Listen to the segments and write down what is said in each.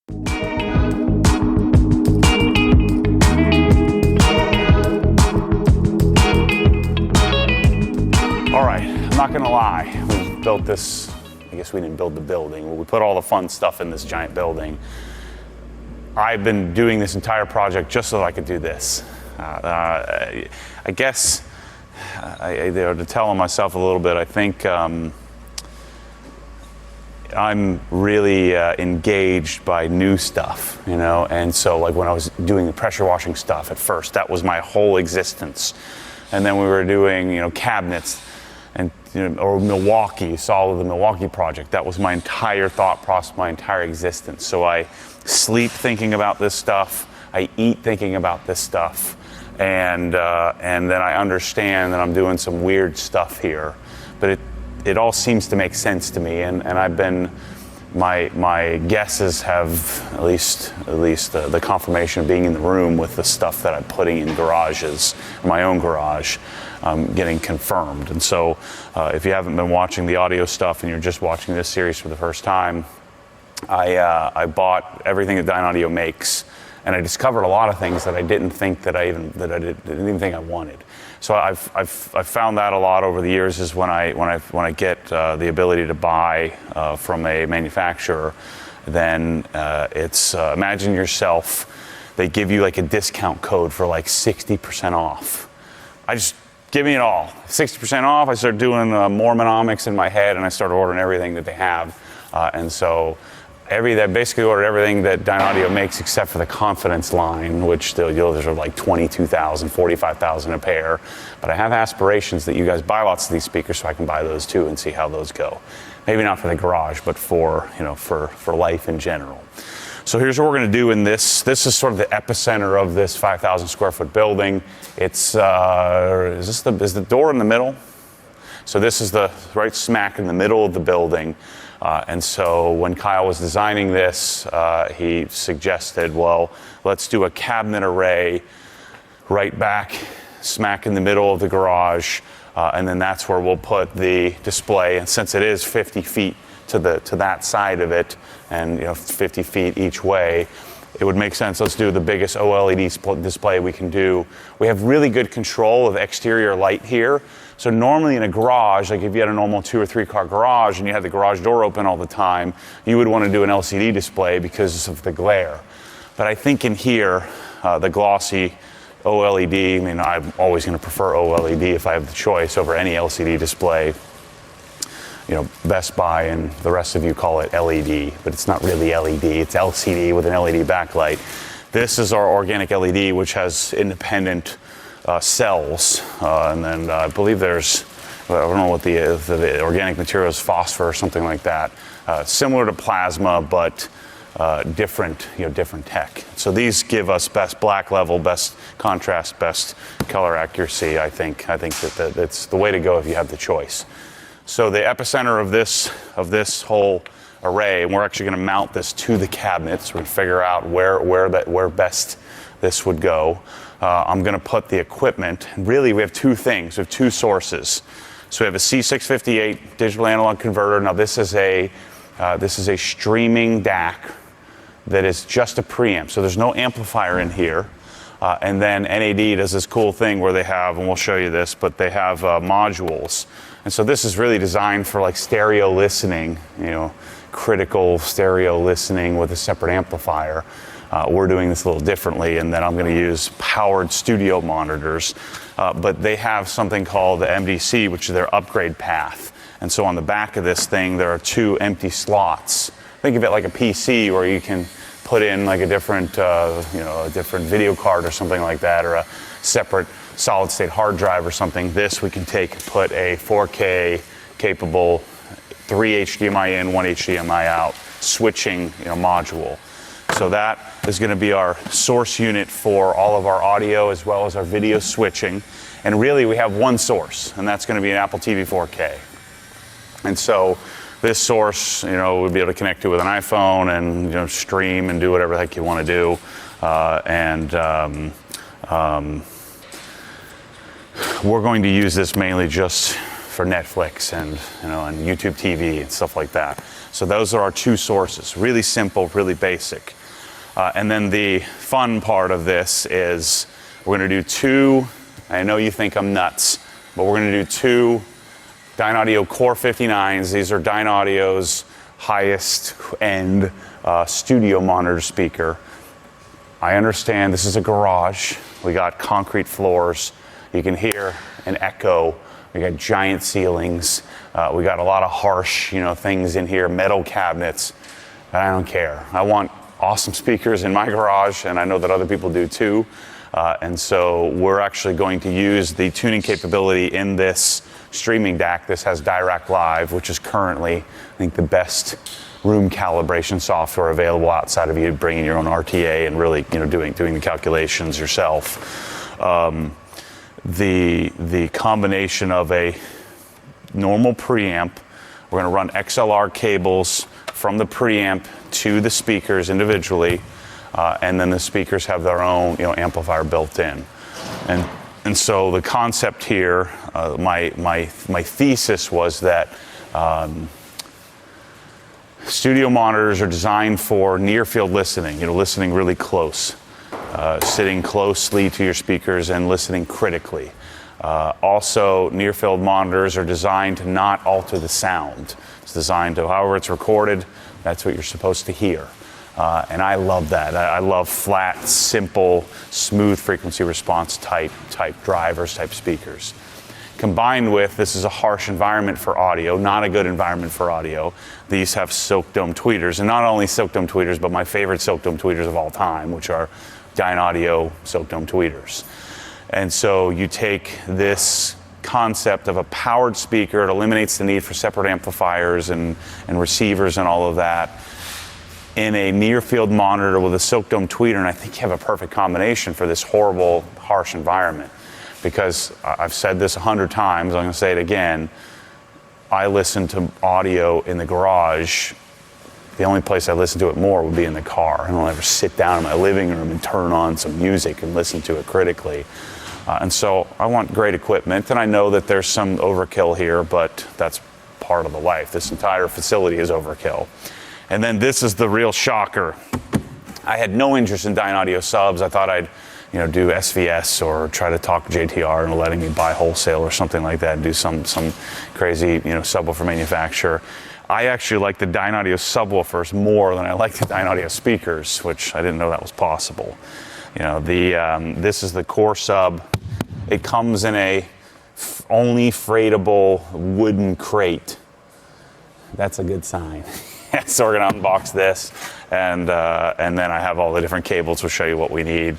All right, I'm not gonna lie, we built this, I guess we didn't build the building, we put all the fun stuff in this giant building. I've been doing this entire project just so that I could do this. I guess, to tell on myself a little bit, I think I'm really engaged by new stuff, you know, and so like when I was doing the pressure washing stuff at first, that was my whole existence. And then we were doing, you know, cabinets and, you know, or Milwaukee, you saw the Milwaukee project. That was my entire thought process, my entire existence. So I sleep thinking about this stuff, I eat thinking about this stuff, and then I understand that I'm doing some weird stuff here, but it all seems to make sense to me, and I've been, my guesses have at least the confirmation of being in the room with the stuff that I'm putting in garages, my own garage, getting confirmed. And so if you haven't been watching the audio stuff and you're just watching this series for the first time, I bought everything that Dynaudio makes, and I discovered a lot of things that I didn't think that I didn't even think I wanted. So I've found that a lot over the years is when I get the ability to buy from a manufacturer, then it's imagine yourself, they give you like a discount code for like 60% off. I just give me it all, 60% off. I started doing Mormonomics in my head, and I started ordering everything that they have, and so. I basically ordered everything that Dynaudio makes except for the Confidence line, which those are like $22,000, $45,000 a pair. But I have aspirations that you guys buy lots of these speakers so I can buy those too and see how those go. Maybe not for the garage, but for life in general. So here's what we're going to do in this. This is sort of the epicenter of this 5,000 square foot building. It's is the door in the middle? So this is the right smack in the middle of the building. And so when Kyle was designing this, he suggested, well, let's do a cabinet array right back smack in the middle of the garage, and then that's where we'll put the display. And since it is 50 feet to that side of it, and 50 feet each way, it would make sense. Let's do the biggest OLED display we can do. We have really good control of exterior light here. So normally in a garage, like if you had a normal 2 or 3 car garage and you had the garage door open all the time, you would want to do an LCD display because of the glare. But I think in here, the glossy OLED, I mean, I'm always going to prefer OLED if I have the choice over any LCD display. Best Buy and the rest of you call it LED, but it's not really LED, it's LCD with an LED backlight. This is our organic LED, which has independent cells, and then I believe there's, I don't know what the organic material is, phosphor or something like that. Similar to plasma, but different tech. So these give us best black level, best contrast, best color accuracy. I think that it's the way to go if you have the choice. So the epicenter of this whole array, and we're actually going to mount this to the cabinets. We're going to figure out where best this would go. I'm going to put the equipment. Really, we have two things. We have two sources. So we have a C658 digital analog converter. Now this is a streaming DAC that is just a preamp. So there's no amplifier in here. And then NAD does this cool thing where they have, and we'll show you this, but they have modules. And so this is really designed for like stereo listening, critical stereo listening with a separate amplifier. We're doing this a little differently, and then I'm going to use powered studio monitors. But they have something called the MDC, which is their upgrade path. And so on the back of this thing, there are 2 empty slots. Think of it like a PC where you can put in like a different video card or something like that, or a separate solid state hard drive or something. This we can put a 4K capable 3 HDMI in, 1 HDMI out switching module. So that is going to be our source unit for all of our audio as well as our video switching. And really we have one source, and that's going to be an Apple TV 4K. And so this source, we'll be able to connect to with an iPhone and stream and do whatever the heck you want to do. We're going to use this mainly just for Netflix and and YouTube TV and stuff like that. So those are our two sources. Really simple, really basic. And then the fun part of this is we're going to do two, I know you think I'm nuts, but we're going to do two Dynaudio Core 59s. These are Dynaudio's highest end studio monitor speaker. I understand this is a garage. We got concrete floors. You can hear an echo. We got giant ceilings. We got a lot of harsh, things in here, metal cabinets. I don't care. I want awesome speakers in my garage, and I know that other people do too. And so we're actually going to use the tuning capability in this streaming DAC. This has Dirac Live, which is currently, I think, the best room calibration software available outside of you bringing your own RTA and really, doing the calculations yourself. The combination of a normal preamp, we're going to run XLR cables from the preamp to the speakers individually, and then the speakers have their own, amplifier built in. And so the concept here, my thesis was that studio monitors are designed for near-field listening, listening really close, sitting closely to your speakers and listening critically. Also, near-field monitors are designed to not alter the sound. It's designed to, however it's recorded, that's what you're supposed to hear. And I love that. I love flat, simple, smooth frequency response type drivers, type speakers. Combined with, this is a harsh environment for audio, not a good environment for audio. These have silk dome tweeters, and not only silk dome tweeters, but my favorite silk dome tweeters of all time, which are Dynaudio silk dome tweeters. And so you take this concept of a powered speaker, it eliminates the need for separate amplifiers and receivers and all of that, in a near-field monitor with a silk dome tweeter, and I think you have a perfect combination for this horrible, harsh environment. Because I've said this 100 times, I'm going to say it again, I listen to audio in the garage. The only place I listen to it more would be in the car. I don't ever sit down in my living room and turn on some music and listen to it critically. And so I want great equipment, and I know that there's some overkill here, but that's part of the life. This entire facility is overkill. And then this is the real shocker. I had no interest in Dynaudio subs. I thought I'd do SVS or try to talk JTR into letting me buy wholesale or something like that and do some crazy subwoofer manufacturer. I actually like the Dynaudio subwoofers more than I like the Dynaudio speakers, which I didn't know that was possible. This is the core sub. It comes in a only freightable wooden crate. That's a good sign. So we're going to unbox this, and then I have all the different cables to show you what we need.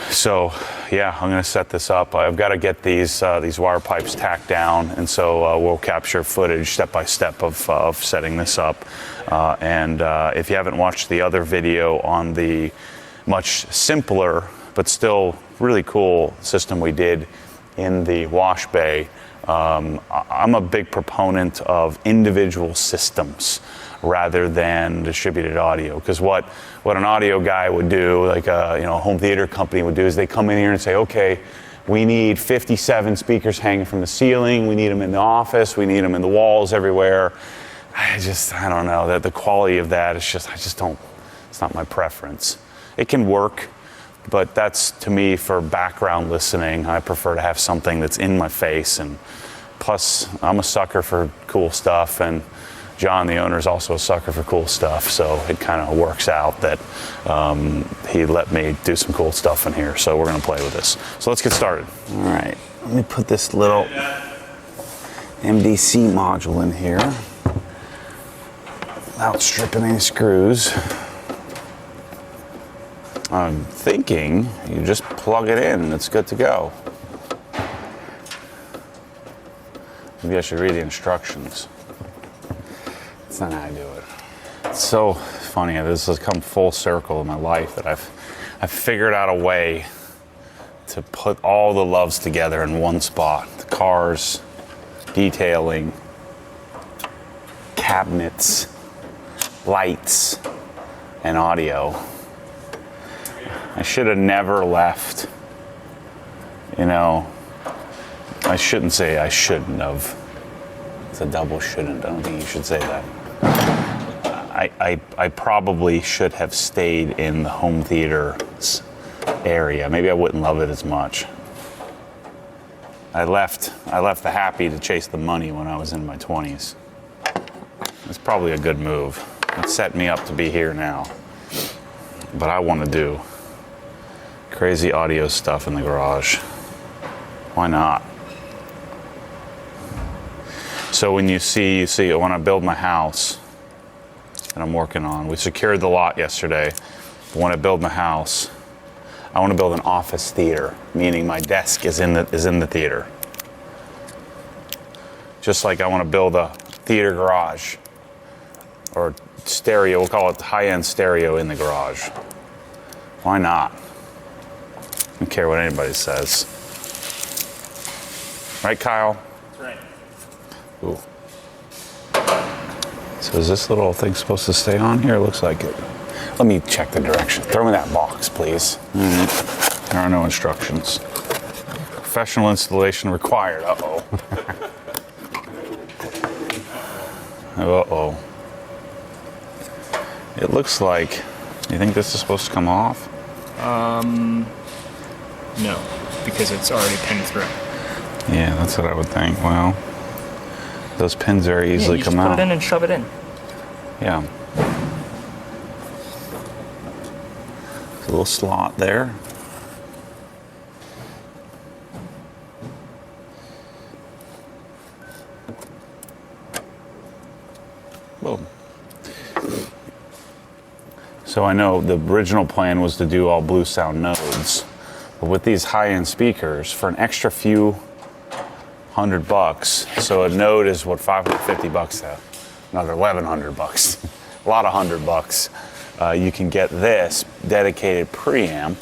So yeah, I'm going to set this up. I've got to get these wire pipes tacked down, and so we'll capture footage step by step of setting this up. And if you haven't watched the other video on the much simpler but still really cool system we did in the wash bay, I'm a big proponent of individual systems rather than distributed audio, because what an audio guy would do, like a home theater company would do, is they come in here and say, okay, we need 57 speakers hanging from the ceiling, we need them in the office, we need them in the walls everywhere. I don't know, that the quality of that is it's not my preference. It can work, but that's, to me, for background listening. I prefer to have something that's in my face, and plus I'm a sucker for cool stuff, and John, the owner, is also a sucker for cool stuff, so it kind of works out that he let me do some cool stuff in here, so we're going to play with this. So let's get started. All right, let me put this little MDC module in here without stripping any screws. I'm thinking you just plug it in and it's good to go. Maybe I should read the instructions. That's not how I do it. It's so funny. This has come full circle in my life that I've figured out a way to put all the loves together in one spot. The cars, detailing, cabinets, lights, and audio. I should have never left. I shouldn't say I shouldn't have. the double shouldn't. I don't think you should say that. I probably should have stayed in the home theater area. Maybe I wouldn't love it as much. I left the happy to chase the money when I was in my 20s. It's probably a good move. It set me up to be here now. But I want to do crazy audio stuff in the garage. Why not? So when you see when I build my house that I'm working on, we secured the lot yesterday. But when I build my house, I want to build an office theater, meaning my desk is in the theater. Just like I want to build a theater garage or stereo, we'll call it high-end stereo in the garage. Why not? I don't care what anybody says. Right, Kyle? That's right. Ooh. So is this little thing supposed to stay on here? It looks like it. Let me check the direction. Throw me that box, please. There are no instructions. Professional installation required. Uh-oh. Uh-oh. It looks like, you think this is supposed to come off? No, because it's already pinned through. Yeah, that's what I would think. Well, those pins very easily come out. Put it in and shove it in. Yeah. There's a little slot there. Boom. So I know the original plan was to do all Blue Sound nodes, but with these high-end speakers, for an extra few $100, so a node is what, $550 now, another $1,100, a lot of $100. You can get this dedicated preamp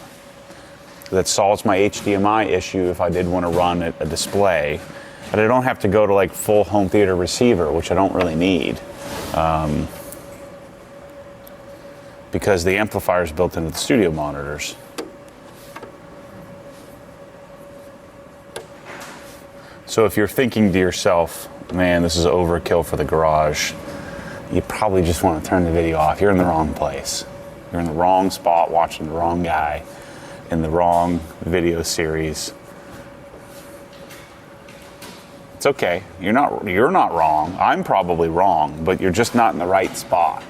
that solves my HDMI issue if I did want to run a display, but I don't have to go to like full home theater receiver, which I don't really need. Because the amplifier is built into the studio monitors. So if you're thinking to yourself, man, this is overkill for the garage, you probably just want to turn the video off. You're in the wrong place. You're in the wrong spot watching the wrong guy in the wrong video series. It's okay. You're not wrong. I'm probably wrong, but you're just not in the right spot.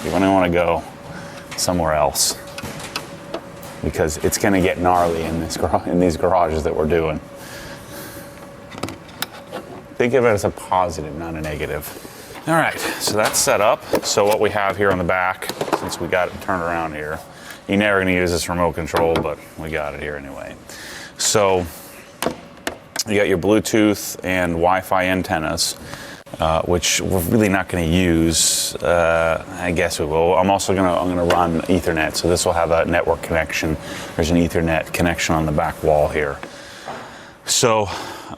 You're going to want to go somewhere else because it's going to get gnarly in these garages that we're doing. Think of it as a positive, not a negative. All right, so that's set up. So what we have here on the back, since we got it turned around here, you're never going to use this remote control, but we got it here anyway. So you got your Bluetooth and Wi-Fi antennas, which we're really not going to use. I guess we will. I'm also going to run Ethernet, so this will have a network connection. There's an Ethernet connection on the back wall here. So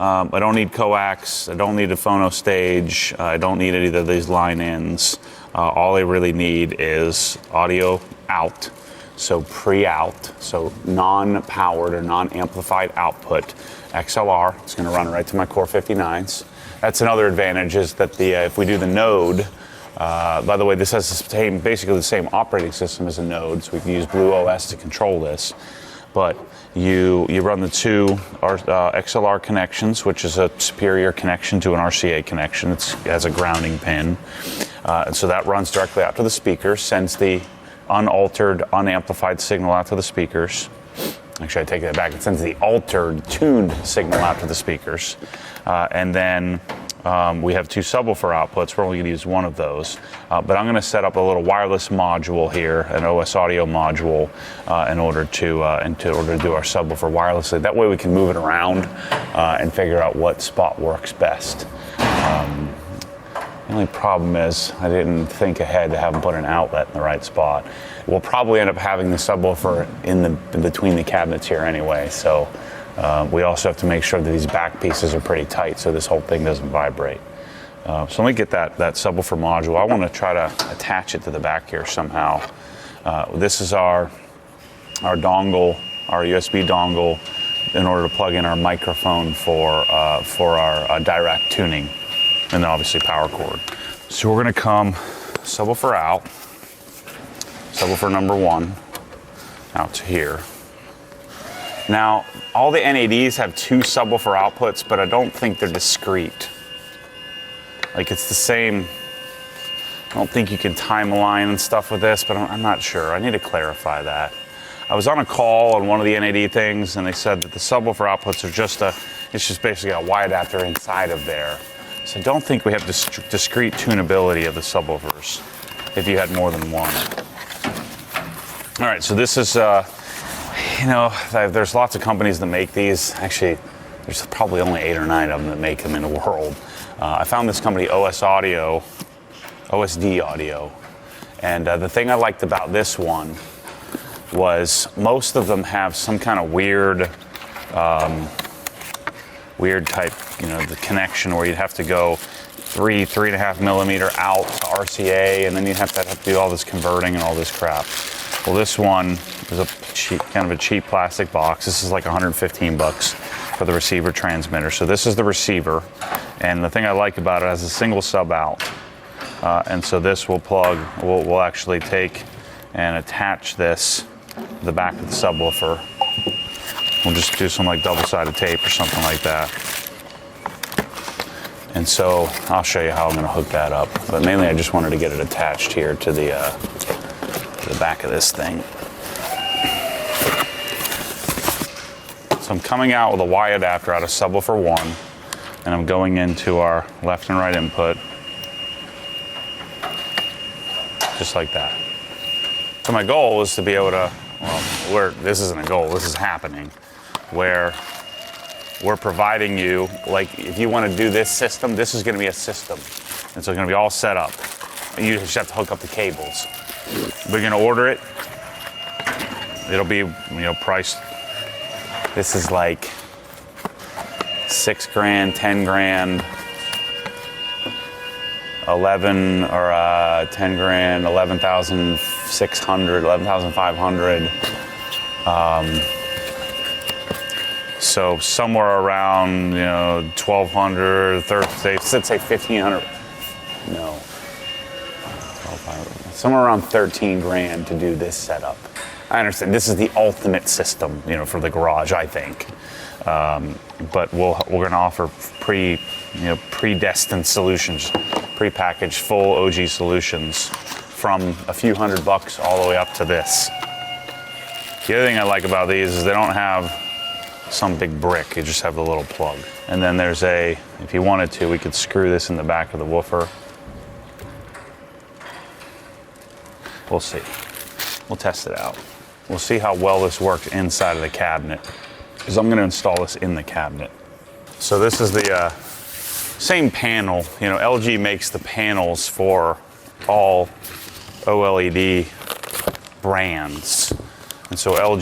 I don't need coax. I don't need a phono stage. I don't need any of these line ins. All I really need is audio out. So pre-out, so non-powered or non-amplified output. XLR, it's going to run right to my Core 59s. That's another advantage is that if we do the node, by the way, this has basically the same operating system as a node, so we can use Blue OS to control this. But you run the two XLR connections, which is a superior connection to an RCA connection. It has a grounding pin. And so that runs directly out to the speakers, sends the unaltered, unamplified signal out to the speakers. Actually, I take that back. It sends the altered, tuned signal out to the speakers. And then we have two subwoofer outputs. We're only going to use one of those. But I'm going to set up a little wireless module here, an OS audio module, in order to do our subwoofer wirelessly. That way we can move it around and figure out what spot works best. The only problem is I didn't think ahead to have them put an outlet in the right spot. We'll probably end up having the subwoofer in between the cabinets here anyway, so we also have to make sure that these back pieces are pretty tight so this whole thing doesn't vibrate. So let me get that subwoofer module. I want to try to attach it to the back here somehow. This is our dongle, our USB dongle, in order to plug in our microphone for our direct tuning. and then obviously power cord. So we're gonna come subwoofer out, subwoofer number 1 out to here. Now, all the NADs have 2 subwoofer outputs, but I don't think they're discrete. Like it's the same. I don't think you can time align and stuff with this, but I'm not sure. I need to clarify that. I was on a call on one of the NAD things, and they said that the subwoofer outputs are it's just basically a Y adapter inside of there. So I don't think we have discrete tunability of the subwoofers if you had more than one. All right, so this is, there's lots of companies that make these. Actually, there's probably only 8 or 9 of them that make them in the world. I found this company, OSD Audio, and the thing I liked about this one was most of them have some kind of weird type, the connection where you'd have to go 3.5 millimeter out to RCA, and then you'd have to do all this converting and all this crap. Well, this one is a kind of a cheap plastic box. This is like 115 bucks for the receiver transmitter. So this is the receiver, and the thing I like about it has a single sub out, and so this will plug. We'll actually take and attach this to the back of the subwoofer. We'll just do some like double-sided tape or something like that. And so I'll show you how I'm going to hook that up. But mainly I just wanted to get it attached here to the back of this thing. So I'm coming out with a Y adapter out of subwoofer 1, and I'm going into our left and right input, just like that. So my goal is to be able to, this isn't a goal, this is happening, where we're providing you, like if you want to do this system, this is going to be a system. And so it's going to be all set up. And you just have to hook up the cables. We're going to order it. It'll be, priced. This is like $6 grand, 10 grand, 11 or 10 grand, 11,600, 11,500. So somewhere around, 1,200, let's say 1,500. No. Somewhere around 13 grand to do this setup. I understand this is the ultimate system, for the garage, I think. But we're going to offer predestined solutions, prepackaged full OG solutions from a few $100 all the way up to this. The other thing I like about these is they don't have some big brick, you just have the little plug. And then there's if you wanted to, we could screw this in the back of the woofer. We'll see. We'll test it out. We'll see how well this works inside of the cabinet, because I'm going to install this in the cabinet. So this is the same panel. LG makes the panels for all OLED brands. And so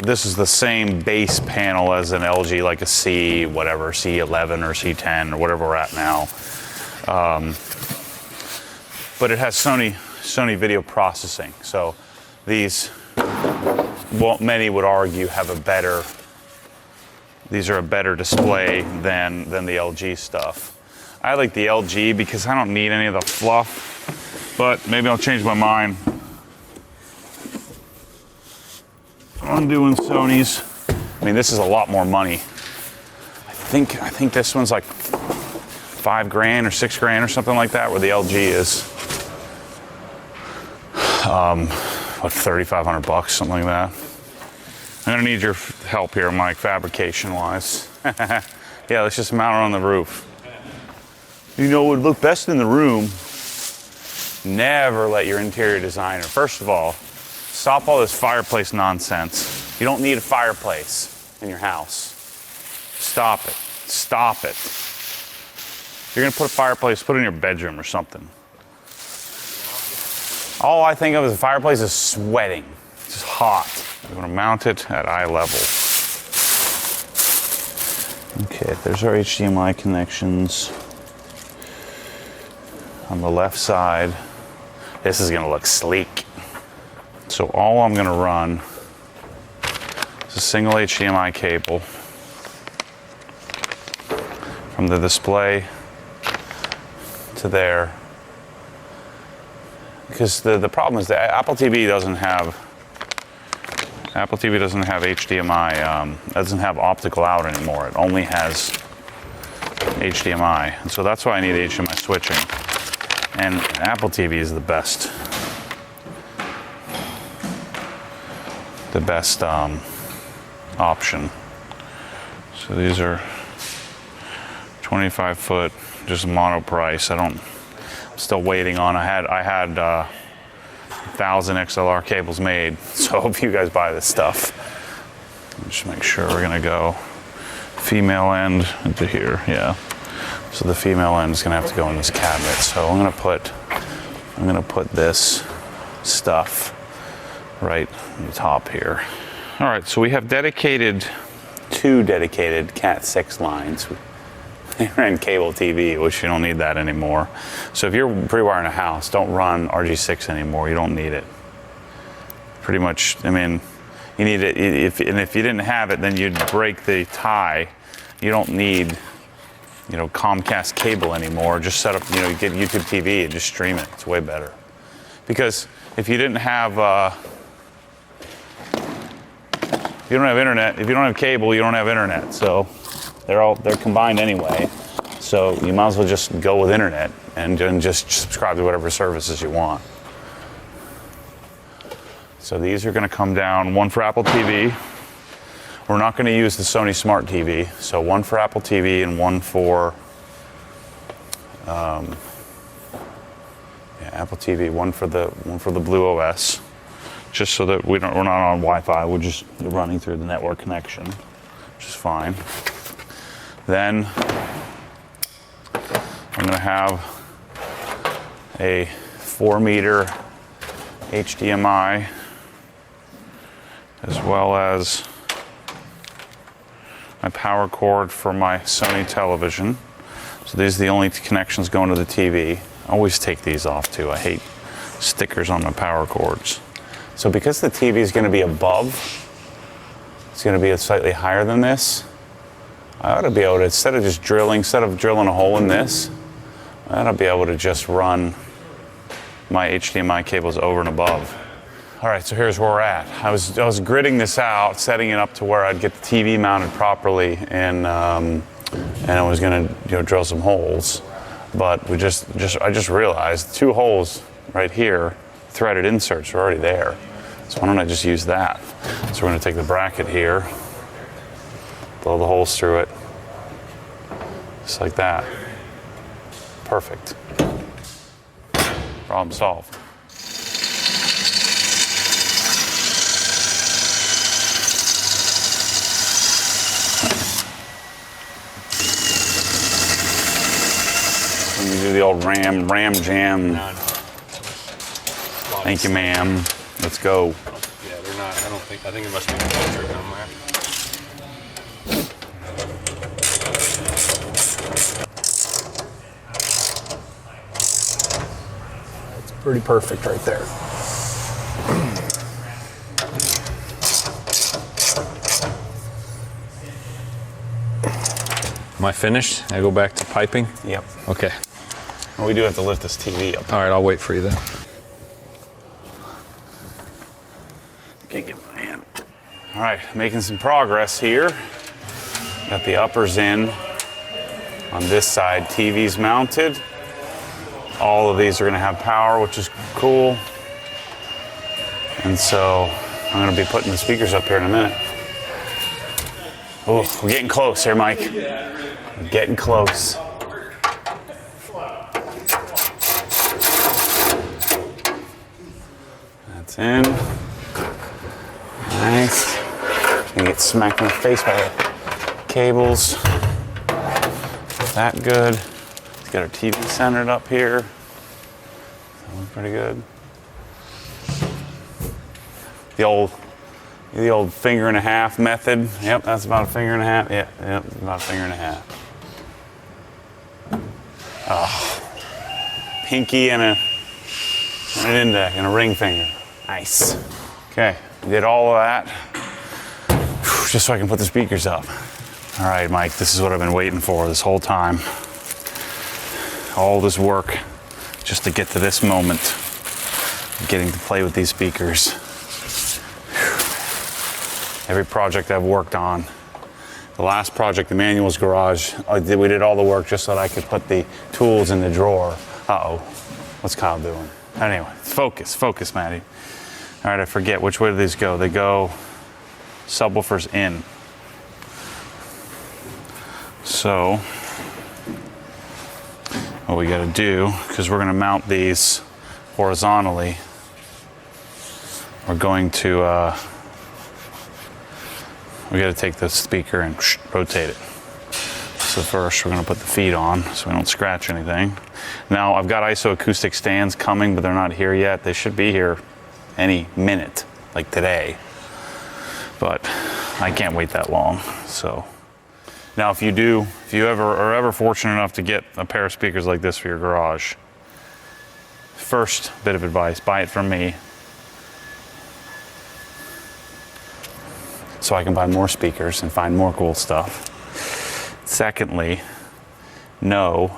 this is the same base panel as an LG, like a C11 or C10 or whatever we're at now. But it has Sony video processing. So these, many would argue, these are a better display than the LG stuff. I like the LG because I don't need any of the fluff, but maybe I'll change my mind. I'm doing Sony's. I mean, this is a lot more money. I think this one's like 5 grand or 6 grand or something like that, where the LG is 3,500 bucks, something like that. I'm gonna need your help here, Mike, fabrication wise. Yeah, let's just mount it on the roof. It would look best in the room. Never let your interior designer, first of all, stop all this fireplace nonsense. You don't need a fireplace in your house. Stop it. Stop it. If you're gonna put a fireplace, put it in your bedroom or something. All I think of as a fireplace is sweating. It's just hot. I'm gonna mount it at eye level. Okay, there's our HDMI connections. On the left side, this is gonna look sleek. So all I'm gonna run is a single HDMI cable from the display to there. Because the problem is that Apple TV doesn't have HDMI, doesn't have optical out anymore. It only has HDMI. And so that's why I need HDMI switching. And Apple TV is the best option. So these are 25 foot, just mono price. I'm still waiting on. I had 1,000 XLR cables made, so I hope you guys buy this stuff. Just make sure we're gonna go female end into here, yeah. So the female end is gonna have to go in this cabinet. So I'm gonna put this stuff right on the top here. All right, so we have two dedicated Cat 6 lines. They ran cable TV, which you don't need that anymore. So if you're pre-wiring a house, don't run RG6 anymore. You don't need it. Pretty much, I mean, you need it. If you didn't have it, then you'd break the tie. You don't need, Comcast cable anymore. Just set up, you get YouTube TV and just stream it. It's way better. Because if you didn't have, if you don't have internet, if you don't have cable, you don't have internet. So they're combined anyway. So you might as well just go with internet and just subscribe to whatever services you want. So these are going to come down, one for Apple TV. We're not going to use the Sony Smart TV. So one for Apple TV and one for Apple TV, one for the Blue OS. Just so that we're not on Wi-Fi, we're just running through the network connection, which is fine. Then I'm gonna have a 4-meter HDMI as well as my power cord for my Sony television. So these are the only connections going to the TV. I always take these off too. I hate stickers on my power cords. So because the TV is going to be above, it's going to be slightly higher than this, I ought to be able to, instead of drilling a hole in this, I ought to be able to just run my HDMI cables over and above. All right, so here's where we're at. I was gridding this out, setting it up to where I'd get the TV mounted properly, and I was going to drill some holes. But I just realized 2 holes right here, threaded inserts are already there. So why don't I just use that? So we're going to take the bracket here, blow the holes through it, just like that. Perfect. Problem solved. Let me do the old ram jam. No. Thank you, ma'am. Let's go. Yeah, they're not. I think it must be a filter somewhere. It's pretty perfect right there. Am I finished? I go back to piping? Yep. Okay. Well, we do have to lift this TV up. All right, I'll wait for you then. Can't get my hand. All right, making some progress here. Got the uppers in on this side. TV's mounted. All of these are going to have power, which is cool. And so I'm going to be putting the speakers up here in a minute. Oh, we're getting close here, Mike. We're getting close. That's in. Nice. Gonna get smacked in the face by the cables. That good. Let's get our TV centered up here. That looks pretty good. The old finger and a half method. Yep, that's about a finger and a half. Yep, about a finger and a half. Oh, pinky and an index and a ring finger. Nice. Okay, did all of that just so I can put the speakers up. All right, Mike, this is what I've been waiting for this whole time. all this work just to get to this moment, getting to play with these speakers. Every project I've worked on, the last project, the Manual's Garage, we did all the work just so that I could put the tools in the drawer. Uh-oh, what's Kyle doing? Anyway, focus, Maddie. All right, I forget, which way do these go? They go subwoofers in. So, what we gotta do, because we're gonna mount these horizontally, we're going to, we gotta take the speaker and rotate it. So first we're gonna put the feet on so we don't scratch anything. Now I've got isoacoustic stands coming, but they're not here yet. They should be here any minute, like today. But I can't wait that long, so. Now if you are ever fortunate enough to get a pair of speakers like this for your garage, first bit of advice, buy it from me, so I can buy more speakers and find more cool stuff. Secondly, you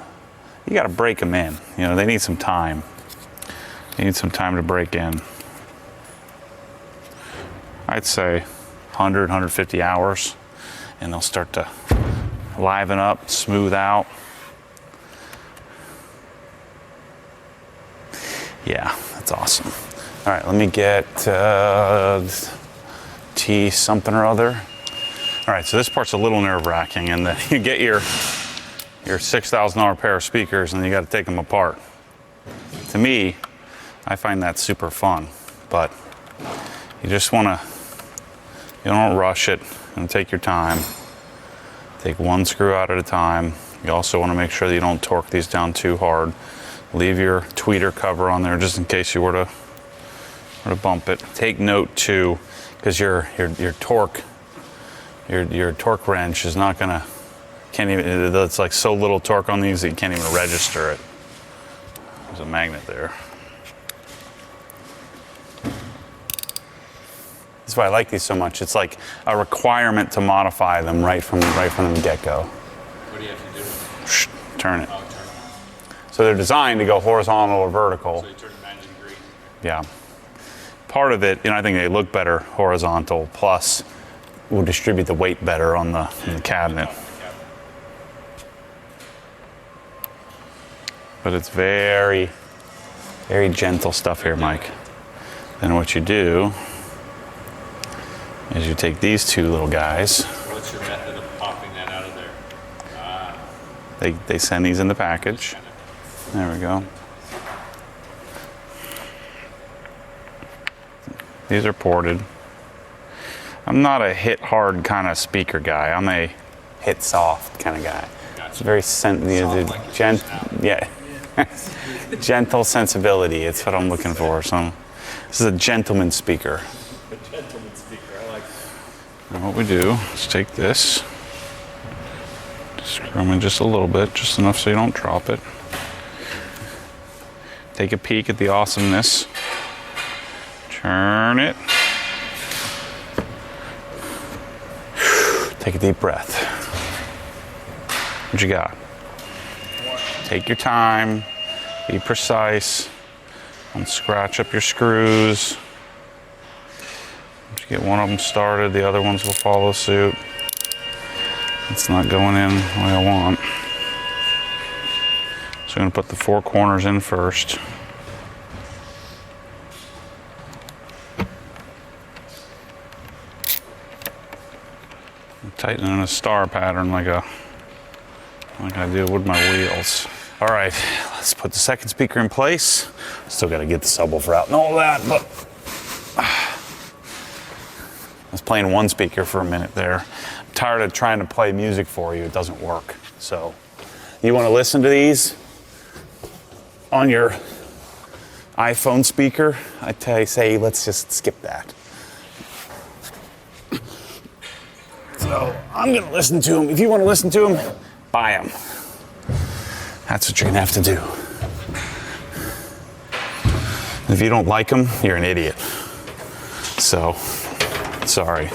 gotta break them in. You know, they need some time. They need some time to break in. I'd say 100, 150 hours, and they'll start to liven up, smooth out. Yeah, that's awesome. All right, let me get T something or other. All right, so this part's a little nerve-wracking, and then you get your $6,000 pair of speakers, and you got to take them apart. To me, I find that super fun, but you just want to, you don't rush it, and take your time. Take one screw out at a time. You also want to make sure that you don't torque these down too hard. Leave your tweeter cover on there just in case you were to bump it. Take note too, because your torque wrench is not gonna, it's like so little torque on these that you can't even register it. There's a magnet there. That's why I like these so much. It's like a requirement to modify them right from the get-go. What do you have to do? Turn it. Oh, turn it. So they're designed to go horizontal or vertical. So you turn it 90 degrees. Yeah. Part of it, I think they look better horizontal, plus will distribute the weight better on the cabinet. But it's very, very gentle stuff here, Mike. Then what you do is you take these two little guys. What's your method of popping that out of there? They send these in the package. There we go. These are ported. I'm not a hit hard kind of speaker guy. I'm a hit soft kind of guy. Gotcha. It's very gentle sensibility. It's what I'm looking for. So this is a gentleman speaker. A gentleman speaker, I like that. And what we do is take this, screw them in just a little bit, just enough so you don't drop it. Take a peek at the awesomeness. Turn it. Take a deep breath. What you got? Take your time. Be precise. Don't scratch up your screws. Once you get one of them started, the other ones will follow suit. It's not going in the way I want. So I'm going to put the four corners in first. Tighten in a star pattern like I do with my wheels. All right, let's put the second speaker in place. Still got to get the subwoofer out and all that, but I was playing one speaker for a minute there. I'm tired of trying to play music for you. It doesn't work. So you want to listen to these on your iPhone speaker? I say let's just skip that. So I'm gonna listen to them. If you want to listen to them, buy them. That's what you're gonna have to do. If you don't like them, you're an idiot. So, sorry.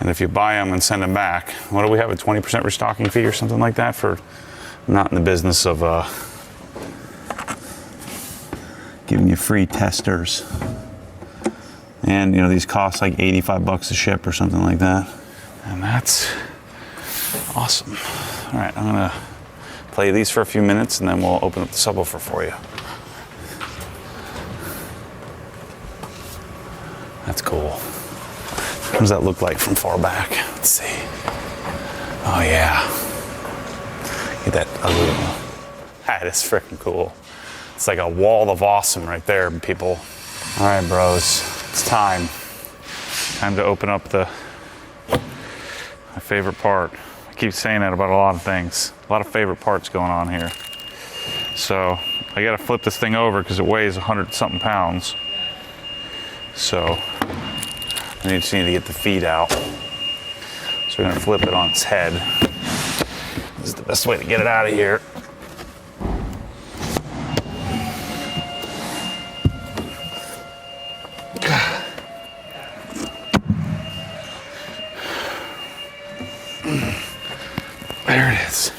And if you buy them and send them back, what do we have, a 20% restocking fee or something like that? For I'm not in the business of giving you free testers. And you know, these cost like 85 bucks a ship or something like that. And that's awesome. All right, I'm gonna play these for a few minutes and then we'll open up the subwoofer for you. That's cool. What does that look like from far back? Let's see. Oh yeah. Get that ugly one. That is freaking cool. It's like a wall of awesome right there, people. All right, bros. It's time. Time to open up my favorite part. I keep saying that about a lot of things. A lot of favorite parts going on here. So I gotta flip this thing over because it weighs 100-something pounds. So I just need to get the feet out. So we're gonna flip it on its head. This is the best way to get it out of here. There it is.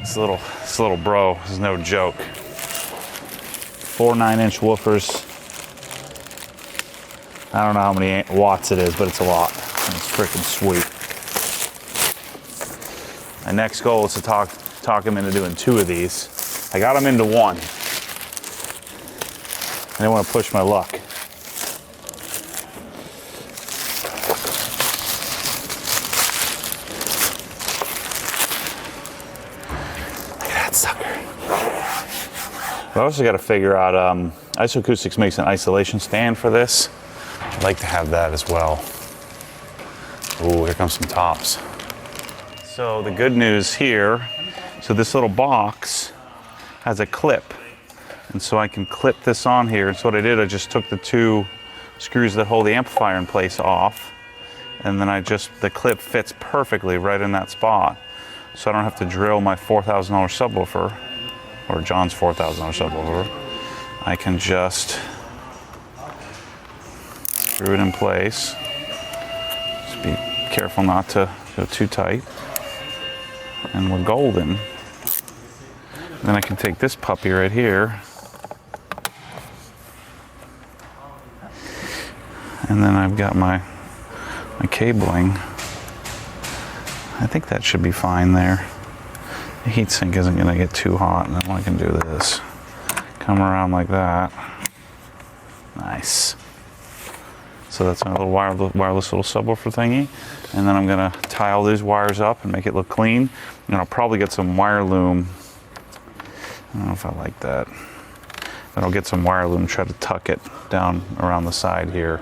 This little bro is no joke. 4 9-inch woofers. I don't know how many watts it is, but it's a lot. And it's freaking sweet. My next goal is to talk him into doing 2 of these. I got him into 1. I didn't want to push my luck. I also got to figure out, Isoacoustics makes an isolation stand for this. I'd like to have that as well. Ooh, here comes some tops. So the good news here, so this little box has a clip. And so I can clip this on here. And so what I did, I just took the 2 screws that hold the amplifier in place off. And then the clip fits perfectly right in that spot. So I don't have to drill my $4,000 subwoofer, or John's $4,000 subwoofer. I can just screw it in place. Just be careful not to go too tight. And we're golden. Then I can take this puppy right here. And then I've got my cabling. I think that should be fine there. The heatsink isn't gonna get too hot, and then I can do this. Come around like that. Nice. So that's my little wireless little subwoofer thingy. And then I'm gonna tie all these wires up and make it look clean. And I'll probably get some wire loom. I don't know if I like that. Then I'll get some wire loom, try to tuck it down around the side here.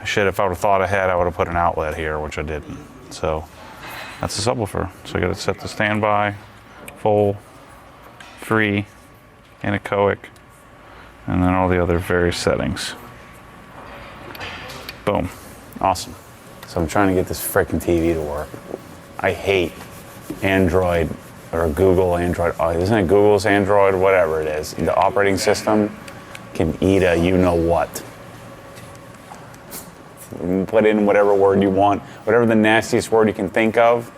If I would have thought ahead, I would have put an outlet here, which I didn't. So that's the subwoofer. So I got it set to standby, full, free, anechoic, and then all the other various settings. Boom. Awesome. So I'm trying to get this freaking TV to work. I hate Android or Google Android. Oh, isn't it Google's Android? Whatever it is. The operating system can eat a you-know-what. Put in whatever word you want, whatever the nastiest word you can think of.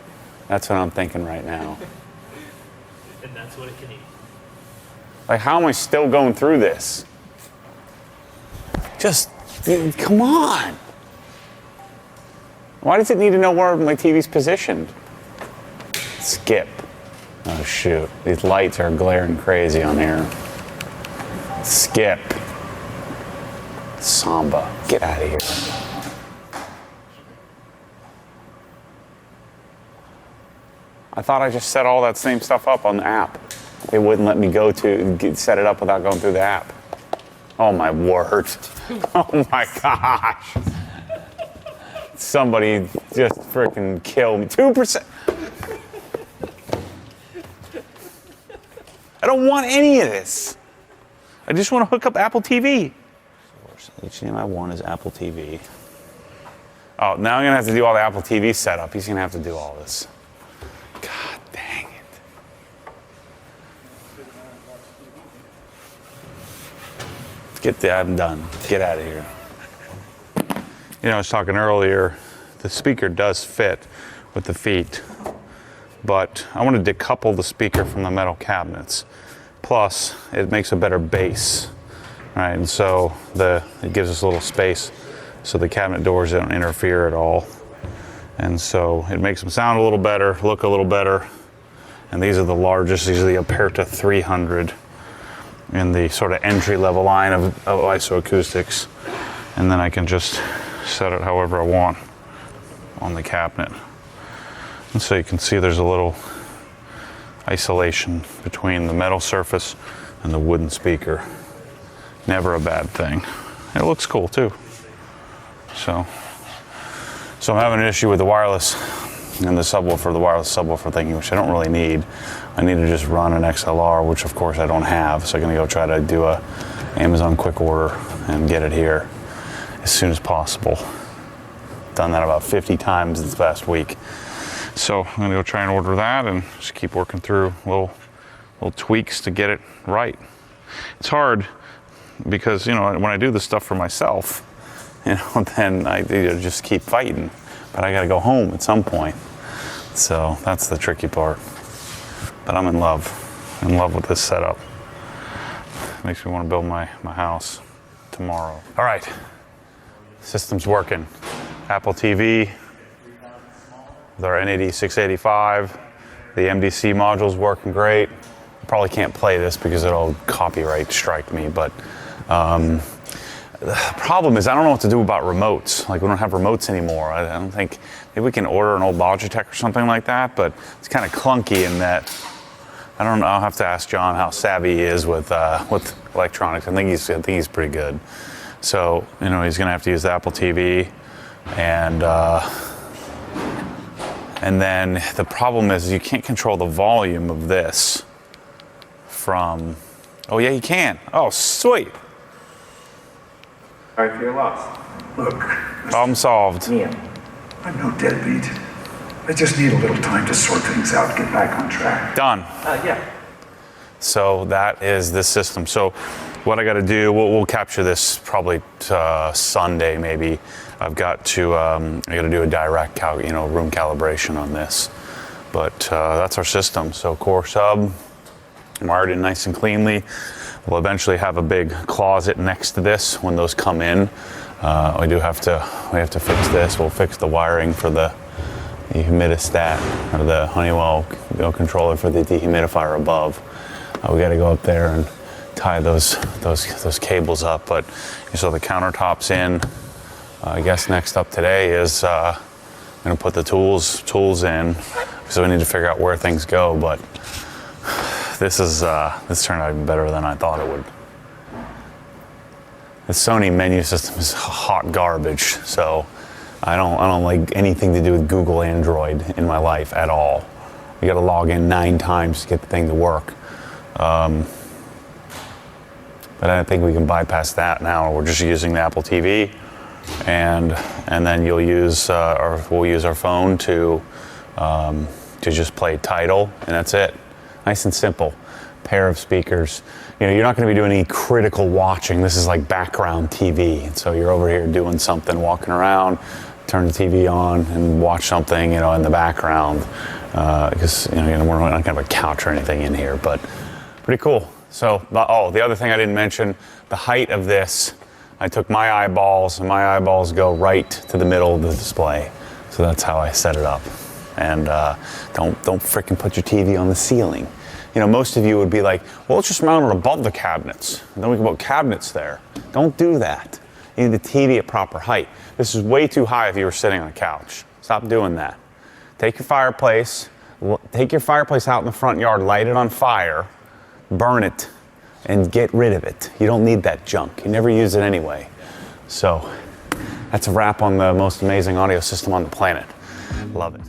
That's what I'm thinking right now. And that's what it can eat. Like, how am I still going through this? Just, come on. Why does it need to know where my TV's positioned? Skip. Oh shoot, these lights are glaring crazy on here. Skip. Samba, get out of here. I thought I just set all that same stuff up on the app. They wouldn't let me set it up without going through the app. Oh my word. Oh my gosh. Somebody just freaking kill me. 2%. I don't want any of this. I just want to hook up Apple TV. HDMI I want is Apple TV. Oh, now I'm gonna have to do all the Apple TV setup. He's gonna have to do all this. God dang it. I'm done. Get out of here. I was talking earlier, the speaker does fit with the feet, but I want to decouple the speaker from the metal cabinets. Plus, it makes a better bass, right? And so it gives us a little space so the cabinet doors don't interfere at all. And so it makes them sound a little better, look a little better. And these are the largest, these are the Aperta 300 in the sort of entry-level line of isoacoustics. And then I can just set it however I want on the cabinet. And so you can see there's a little isolation between the metal surface and the wooden speaker. Never a bad thing. It looks cool too. So I'm having an issue with the wireless and the subwoofer, the wireless subwoofer thing, which I don't really need. I need to just run an XLR, which of course I don't have. So I'm gonna go try to do a Amazon quick order and get it here as soon as possible. Done that about 50 times this past week. So I'm gonna go try and order that and just keep working through little tweaks to get it right. It's hard because, when I do this stuff for myself, then I just keep fighting. But I gotta go home at some point. So that's the tricky part. But I'm in love with this setup. Makes me want to build my house tomorrow. All right, system's working. Apple TV with our NAD 685. The MDC module's working great. Probably can't play this because it'll copyright strike me, but the problem is I don't know what to do about remotes. Like, we don't have remotes anymore. I don't think, maybe we can order an old Logitech or something like that, but it's kind of clunky in that, I don't know, I'll have to ask John how savvy he is with electronics. I think he's pretty good. So, he's gonna have to use the Apple TV, and then the problem is you can't control the volume of this from, oh yeah, you can. Oh, sweet. Sorry for your loss. Look, Problem solved. Neil. I'm no deadbeat. I just need a little time to sort things out, get back on track. Done. Yeah. So that is the system. So what I got to do, we'll capture this probably Sunday maybe. I've got to I got to do a direct room calibration on this. But that's our system. So core sub wired in nice and cleanly. We'll eventually have a big closet next to this when those come in. We have to fix this. We'll fix the wiring for the humidistat, or the Honeywell controller for the dehumidifier above. We got to go up there and tie those cables up. But so the countertop's in. I guess next up today is I'm gonna put the tools in, so we need to figure out where things go. But this turned out even better than I thought it would. The Sony menu system is hot garbage, so I don't like anything to do with Google Android in my life at all. You got to log in 9 times to get the thing to work. But I think we can bypass that now. We're just using the Apple TV, and then we'll use our phone to just play Tidal, and that's it. Nice and simple. Pair of speakers. You're not going to be doing any critical watching. This is like background TV. And so you're over here doing something, walking around, turn the TV on and watch something, in the background. Because we're not going to have a couch or anything in here, but pretty cool. So, the other thing I didn't mention, the height of this. I took my eyeballs, and my eyeballs go right to the middle of the display. So that's how I set it up. And don't frickin' put your TV on the ceiling. Most of you would be like, well, let's just mount it above the cabinets. And then we can put cabinets there. Don't do that. You need the TV at proper height. This is way too high if you were sitting on a couch. Stop doing that. Take your fireplace out in the front yard, light it on fire, burn it, and get rid of it. You don't need that junk. You never use it anyway. So that's a wrap on the most amazing audio system on the planet. Love it.